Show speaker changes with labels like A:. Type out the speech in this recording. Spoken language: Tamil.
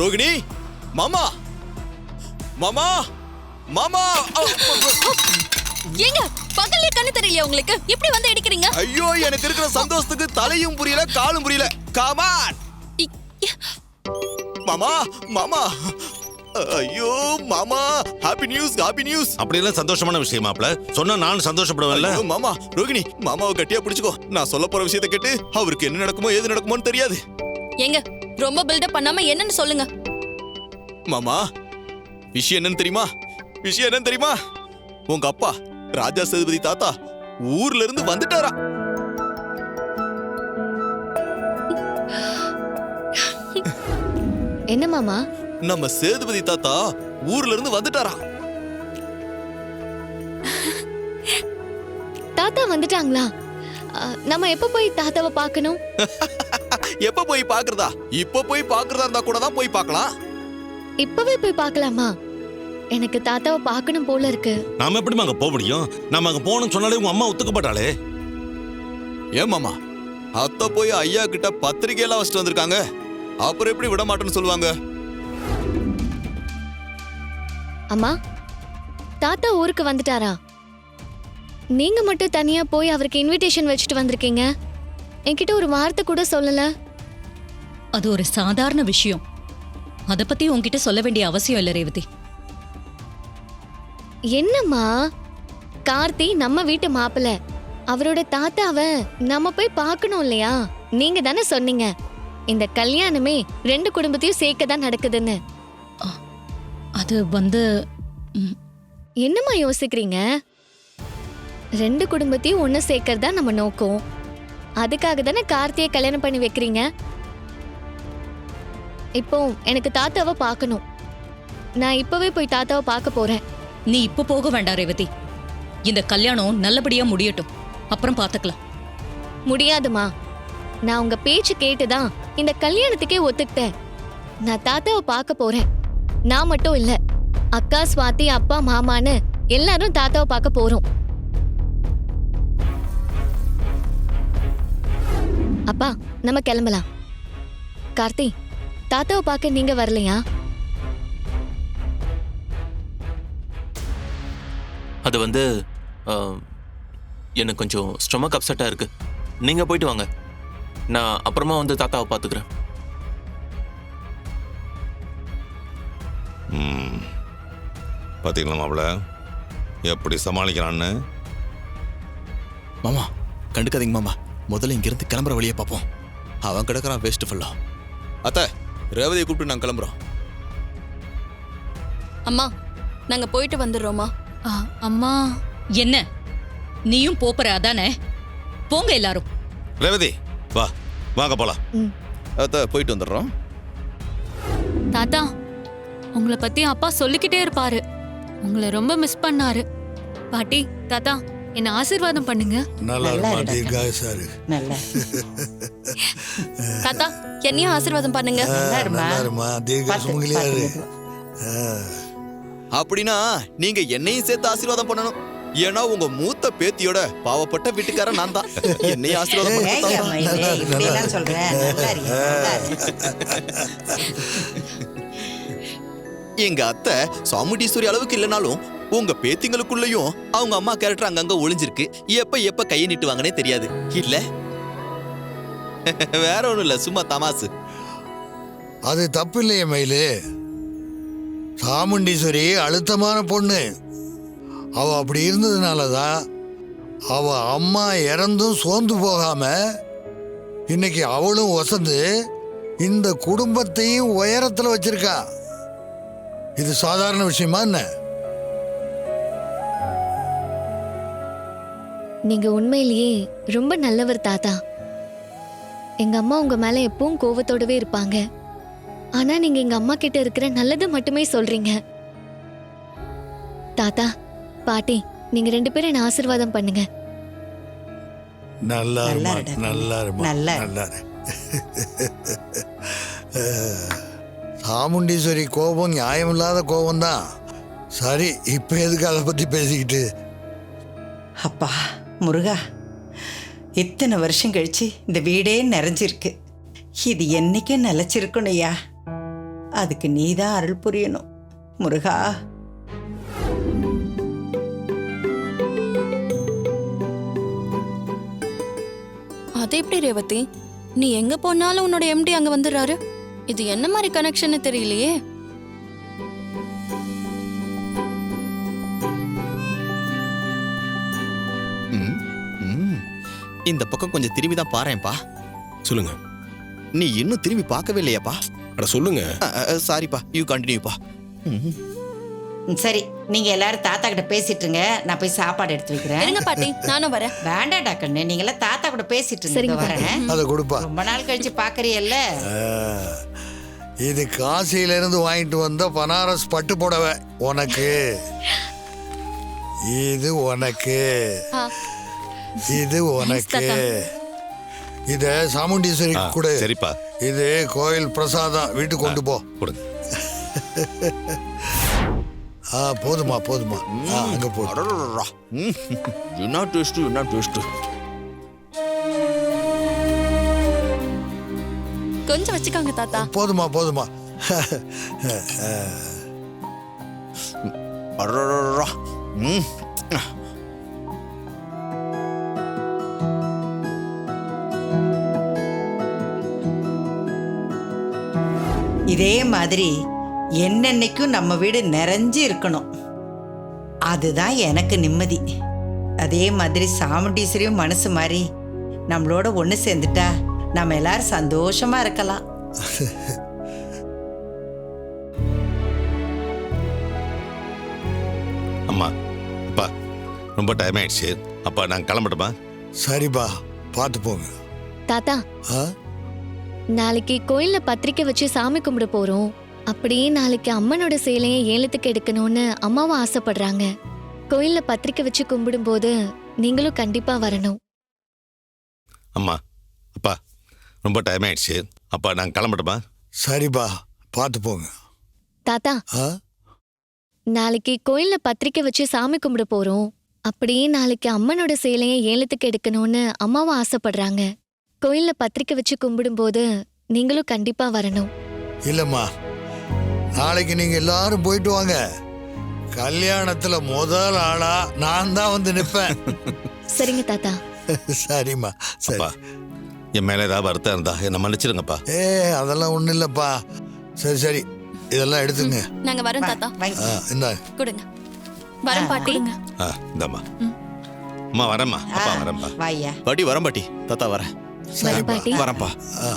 A: ரோகிணி, மாமா மாமா மாமா.
B: ஏங்க பகல்ல கண்ணு தெரியலையா உங்களுக்கு? இப்படி வந்து அடிக்கிறீங்க?
A: ஐயோ, எனக்கு இருக்கிற சந்தோஷத்துக்கு தலையும் புரியல காலும் புரியல. கமான் மாமா மாமா. ஐயோ மாமா, ஹாப்பி நியூஸ் ஹாப்பி நியூஸ்.
C: அப்படியெல்லாம் சந்தோஷமான விஷயம் மாப்ள. சொன்னா நான் சந்தோஷப்படுவேன்ல.
A: மாமா, ரோகிணி மாமாவை கட்டியா பிடிச்சுக்கோ. நான் சொல்ல போற விஷயத்தை கேட்டு அவருக்கு என்ன நடக்குமோ ஏது நடக்குமோன்னு தெரியாது.
B: ஏங்க ரொம்ப பில்டப் பண்ணாம என்னன்னு சொல்லுங்க.
A: மாமா, விஷயம் என்னன்னு தெரியுமா? விஷயம் என்னன்னு தெரியுமா? உங்க அப்பா ராஜா சேதுபதி தாத்தா ஊர்ல இருந்து வந்துட்டாரா.
D: என்ன மாமா?
A: நம்ம சேதுபதி தாத்தா ஊர்ல இருந்து வந்துட்டாரா.
D: தாத்தா வந்துட்டாங்களா? நம்ம எப்ப போய் தாத்தாவை பார்க்கணும்?
A: எப்ப போய் பாக்குறதா? இப்ப போய் பாக்குறதா இருந்தா கூட தான் போய் பார்க்கலாம்.
D: இப்பவே போய் பார்க்கலாமா? எனக்கு தாத்தாவை பார்க்கணும் போல இருக்கு.
C: நாம எப்படி அங்க போக முடியும்? நம்ம அங்க போகணும்னு சொன்னாலே உங்க அம்மா ஒத்துக்கப்பட்டாளே.
A: ஏன் மாமா, அத்தை போய் ஐயா கிட்ட பத்திரிகை எல்லாம் வச்சுட்டு வந்திருக்காங்க. அப்புறம் எப்படி விட மாட்டேன்னு சொல்லுவாங்க?
D: அம்மா, தாத்தா ஊருக்கு வந்துட்டாரா? நீங்க மட்டும் தனியா போய் அவருக்கு இன்விடேஷன் வச்சுட்டு வந்திருக்கீங்க. என்கிட்ட ஒரு வார்த்தை கூட சொல்லல.
E: அது ஒரு சாதாரண விஷயம். அத பத்தி உன்கிட்ட சொல்ல வேண்டிய அவசியம் இல்ல ரேவதி.
D: என்னம்மா, கார்த்தி நம்ம வீட்டு மாப்பிள்ள, அவரோட தாத்தாவை நம்ம போய் பார்க்கணும் இல்லையா? நீங்க தானே சொன்னீங்க இந்த கல்யாணமே 2 குடும்பத்தையும் சேர்க்க தான் நடக்குதுன்னு.
E: அது வந்து
D: என்னம்மா யோசிக்கிறீங்க? 2 குடும்பத்தையும் ஒண்ணு சேர்க்கறதா நம்ம நோக்கம். அதுக்காக தானே கார்த்தியை கல்யாணம் பண்ணி வைக்கிறீங்க. இப்போ எனக்கு தாத்தாவை பார்க்கணும். நான் இப்பவே போய் தாத்தாவை பார்க்க போறேன்.
E: நீ இப்ப போக வேண்டாம் ரேவதி. இந்த கல்யாணம் நல்லபடியா முடியட்டும், அப்புறம் பாத்துக்கலாம்.
D: முடியாதுமா. நான் உங்க பேச்சு கேட்டுதான் இந்த கல்யாணத்துக்கே ஒத்துக்கிட்டேன். நான் தாத்தாவை பார்க்க போறேன். நான் மட்டும் இல்ல, அக்கா ஸ்வாதி, அப்பா, மாமான்னு எல்லாரும் தாத்தாவை பார்க்க போறோம். அப்பா, நம்ம கிளம்பலாம். கார்த்தி, தாத்தாவை பார்க்க நீங்க வரலையா?
F: அது வந்து எனக்கு கொஞ்சம் ஸ்டொமக் அப்செட்டா இருக்கு. நீங்க போயிட்டு வாங்க, நான் அப்புறமா வந்து தாத்தாவை பாத்துக்கிறேன்.
C: பாத்தீங்களா மாப்ள எப்படி சமாளிக்கிறான்னு?
A: மாமா, கண்டுக்காதீங்க மாமா. முதல்ல இங்கிருந்து கிளம்புற வழியை பார்ப்போம். அவன் கிடக்குறான் வேஸ்ட் ஃபுல்லா. அத்தை, ரேவதியை கூப்பிட்டு நாங்க கிளம்புறோம்.
B: அம்மா, நாங்க போயிட்டு வந்துடுறோமா?
E: அம்மா, என்ன நீயும் போற அதானே? போங்க எல்லாரும்.
C: ரேவதி வா, வாங்க போலாம்.
A: அத்தை, போயிட்டு வந்துடுறோம்.
G: தாத்தா, உங்களை பத்தி அப்பா சொல்லிக்கிட்டே இருப்பாரு. உங்களை ரொம்ப மிஸ் பண்ணாரு. பாட்டி, தாத்தா, என்ன ஆசீர்வாதம் பண்ணுங்க.
B: தாத்தா, என்னையும் ஆசீர்வாதம் பண்ணுங்க.
A: அப்படின்னா நீங்க என்னையும் சேர்த்து ஆசீர்வாதம் பண்ணணும். ஏன்னா உங்க மூத்த பேத்தியோட பாவப்பட்ட வீட்டுக்காரன் நான் தான். என்னையும் ஆசீர்வாதம் எங்க அத்தை சாமுண்டீஸ்வரி அளவுக்கு இல்லைனாலும் உங்க பேத்திங்களுக்குள்ளயும் அவங்க அம்மா கேரக்டர் அங்கங்க ஒளிஞ்சிருக்கு. எப்ப கையை நீட்டுவாங்கன்னே தெரியாது. இல்ல வேற ஒண்ணும் இல்ல, சும்மா தமாசு.
H: அது தப்பு இல்லையே மயிலு. சாமுண்டீஸ்வரி அழுத்தமான பொண்ணு. அவ அப்படி இருந்ததுனாலதான் அவ அம்மா இறந்தும் சோர்ந்து போகாம இன்னைக்கு அவளும் வசந்து இந்த குடும்பத்தையும் உயரத்துல வச்சிருக்கா. இது சாதாரண விஷயமா என்ன?
D: நீங்க உண்மையிலேயே ரொம்ப நல்லவர் தாத்தா. எங்க அம்மா உங்க மேல எப்பவும் கோவத்தோடவே இருப்பாங்க. ஆனா நீங்க எங்க அம்மா கிட்ட இருக்கிற நல்லது மட்டுமே சொல்றீங்க. தாத்தா, பாட்டி, நீங்க 2 பேரும் என்ன ஆசீர்வாதம் பண்ணுங்க.
H: நல்லா நல்லா. சாமுண்டீஸ்வரி கோபம் நியாயமில்லாத கோபம்தான். சரி, இப்ப எதுக்கு அதை பத்தி பேசிக்கிட்டு?
I: அப்பா முருகா, இத்தனை வருஷம் கழிச்சு இந்த வீடே நிறைஞ்சிருக்கு. இது என்னைக்கு நிலைச்சிருக்கணும்யா. அதுக்கு நீதான் அருள் புரியணும் முருகா.
B: அது எப்படி ரேவதி? நீ எங்க போனாலும் உன்னோட எம்டி அங்க வந்துடுறாரு. இது என்ன மாதிரி கனெக்ஷன் தெரியலையே.
A: ம், ம். இந்த பக்கம் கொஞ்சம் திரும்பி தான் பாறேன்ப்பா.
C: சொல்லுங்க.
A: நீ இன்னும் திரும்பி பார்க்கவே இல்லையாப்பா?
C: அட சொல்லுங்க.
A: சாரிப்பா, யூ கண்டினியூப்பா.
I: சரி, நீங்க எல்லாரும் தாத்தா கிட்ட பேசிட்டுருங்க, நான் போய் சாப்பாடு எடுத்து வைக்கிறேன்.
B: இருங்க பாட்டி, நானும் வரேன்.
I: வேண்டாம்டா கண்ணு, நீங்க எல்லாம் தாத்தா கூட பேசிட்டு
D: சரிங்க
I: இருங்க, வரேன்.
H: அதை கொடுப்பா.
I: ரொம்ப நாள் கழிச்சு பாக்குறீல்ல.
H: இது காசியிலிருந்து வாங்கிட்டு வந்த பனாரஸ் பட்டு புடவை உனக்கு. இது உனக்கு.
B: ஆ.
H: இது உனக்கு. இத சாமுண்டீஸ்வரி
C: ஆ,
H: கொடு.
C: சரிப்பா.
H: இது கோயில் பிரசாதம், வீட்டுக்கு கொண்டு போ.
C: கொடுங்க.
H: போதுமா போதுமா. அங்க போடு.
A: என்ன டேஸ்ட், என்ன டேஸ்ட்.
B: கொஞ்சம் வச்சுக்கோங்க தாத்தா.
H: போதுமா போதுமா.
A: அடடடடா. ம்.
I: இதே மாதிரி என்னன்னைக்கும் நம்ம வீடு நிறைஞ்சு இருக்கணும். அதுதான் எனக்கு நிம்மதி. அதே மாதிரி சாமுண்டீஸ்வரியும் மனசு மாதிரி நம்மளோட ஒன்று சேர்ந்துட்டா நம்ம எல்லாரும் சந்தோஷமா இருக்கலாம்.
C: அம்மா, அப்பா, ரொம்ப டைம் ஆயிடுச்சு. அப்பா நான் கிளம்பட்டுமா?
H: சரிப்பா, பார்த்து போங்க.
D: தாத்தா,
H: ஆ?
D: நாளைக்கு கோயில்ல பத்திரிக்கை வச்சு சாமி கும்பிட போறோம். அப்படியே நாளைக்கு அம்மனோட சேலையை ஏலத்துக்கு எடுக்கணும்னு அம்மாவும் ஆசைப்படுறாங்க. கோயில்ல பத்திரிக்கை வச்சு கும்பிடும்போது நீங்களும் கண்டிப்பா வரணும்.
C: அம்மா, அப்பா, ரொம்ப டைம் ஆயிடுச்சு. அப்பா நான் கிளம்பட்டுமா?
H: சரிப்பா, பார்த்து போங்க.
D: தாத்தா,
H: ஆ?
D: நாளைக்கு கோயில்ல பத்திரிக்கை வச்சு சாமி கும்பிட போறோம். அப்படியே நாளைக்கு அம்மனோட சேலையை ஏலத்துக்கு எடுக்கணும்னு அம்மாவும் ஆசைப்படுறாங்க. கோயில்ல பத்திரிக்கை வச்சு கும்பிடும்போது நீங்களும் கண்டிப்பா வரணும்.
H: இல்லம்மா, நாளைக்கு நீங்க எல்லாரும் போயிட்டு வாங்க. கல்யாணத்துல முதல் ஆளா நான் தான் வந்து நிப்பேன்.
D: சரிங்க தாத்தா.
H: சரிம்மா, சரி.
C: அப்பா, என் மேல ஏதாவது வருத்தம் இருந்தா என்ன மன்னிச்சிருங்கப்பா.
H: அதெல்லாம் ஒண்ணும் இல்லப்பா. சரி சரி, இதெல்லாம் எடுத்துங்க.
B: நாங்க வரோம் தாத்தா.
H: இந்த
B: கொடுங்க. வரேன் பாட்டி.
C: இந்தாம்மா. அம்மா வரேம்மா. அப்பா வரேன்ப்பா.
I: வாய்யா.
A: பாட்டி வரேன் பாட்டி. தாத்தா வரேன்.
D: வரேன் பாட்டி.
A: வரேன்ப்பா.
H: ஆ